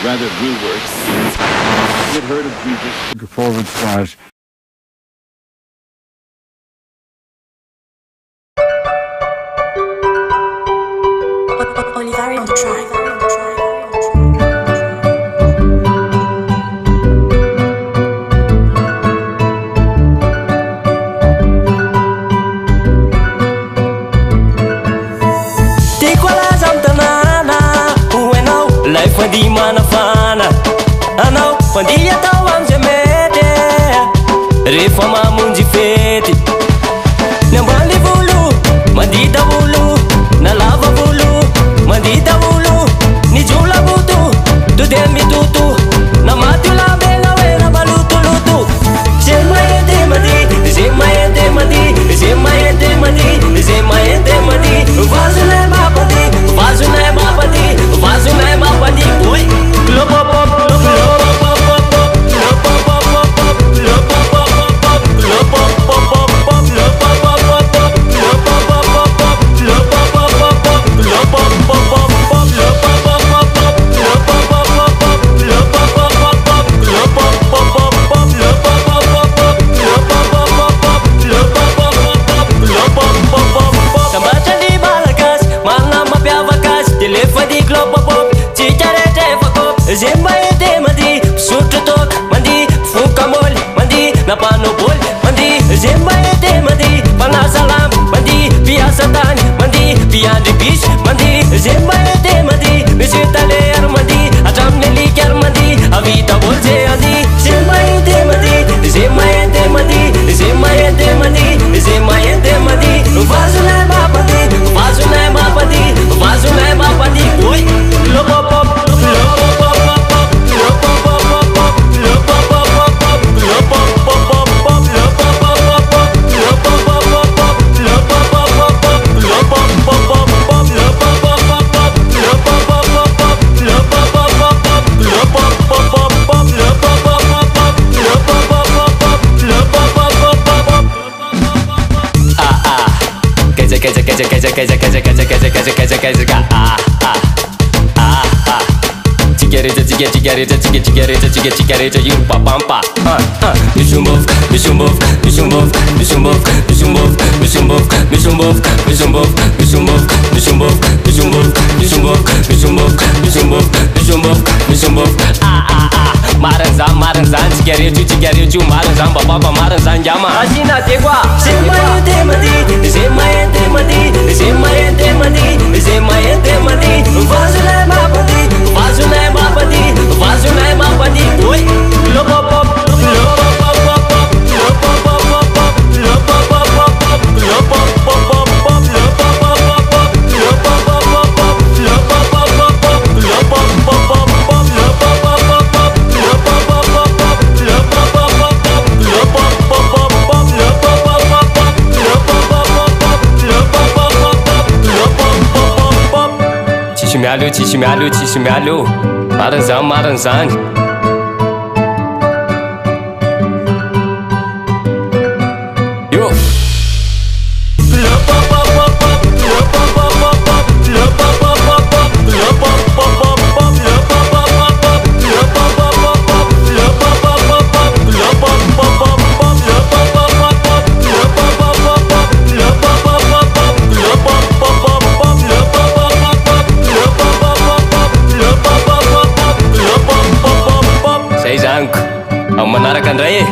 but rather real words. You had heard of Jesus. Forward slash. Olivari on the track. Fandi manafana anao fandi atao amizay mety rehefa mamonjy fety ny ambany volo mandita volo na lava volo mandita volo ny jola voto to dia mitutu na maty olambegna hoe na malotoloto zay maente mandi zay maente mandi zay maente mandi zay maente mandi vazonay mapandi vazonay mapandi vazonay mapandi oi lo pop pop lo pop pop pop lo pop pop pop lo pop pop pop lo pop pop pop lo pop pop pop lo pop pop pop lo pop pop pop lo pop pop pop lo pop pop pop lo pop pop pop lo pop pop pop lo pop pop pop lo pop pop pop lo pop pop pop lo pop pop pop lo pop pop pop tambatra di malakas mana mapiavakas telefony club pop cicarete fakop zay maente mandi sotro tok mandi fokamol mandi napanobol mandi zay maente mandi panasalam mandi piasa tany mandi piandry bis mandi zay maente mandi misitaler mandi atraminy likar mandi avita bol zay andi zay maente mandi zay maente mandi zay maente mandi zay maente mandi vazonay mapandi vazonay mapandi vazonay mapandi oi lo pop pop lo pop pop pop lo pop pop pop lo pop pop pop lo pop pop pop lo pop pop pop lo pop pop pop lo pop pop pop lo pop pop pop lo pop pop pop lo pop pop pop lo pop pop pop lo pop pop pop lo pop pop pop lo pop pop pop lo pop pop pop Cigareta you papampa Mishumbov Mishumbov Mishumbov Mishumbov Mishumbov Mishumbov Mishumbov Mishumbov Mishumbov Mishumbov Mishumbov Mishumbov Mishumbov Mishumbov Mishumbov Mishumbov Maranzan cigareta maranzan papampa maranzan jama Asina tegwa Zay maente mandi Zay maente mandi Zay maente mandi Zay maente mandi Vazonay mapandi Vazonay mapandi Vazonay mapandi oi lo pop pop lo pop pop pop lo pop pop pop lo pop pop pop lo pop pop pop lo pop pop pop lo pop pop pop lo pop pop pop lo pop pop pop lo pop pop pop lo pop pop pop lo pop pop pop lo pop pop pop lo pop pop pop lo pop pop pop lo pop pop pop lo pop pop Chishimalo maranzan Yo Say zanko ang manarakan ray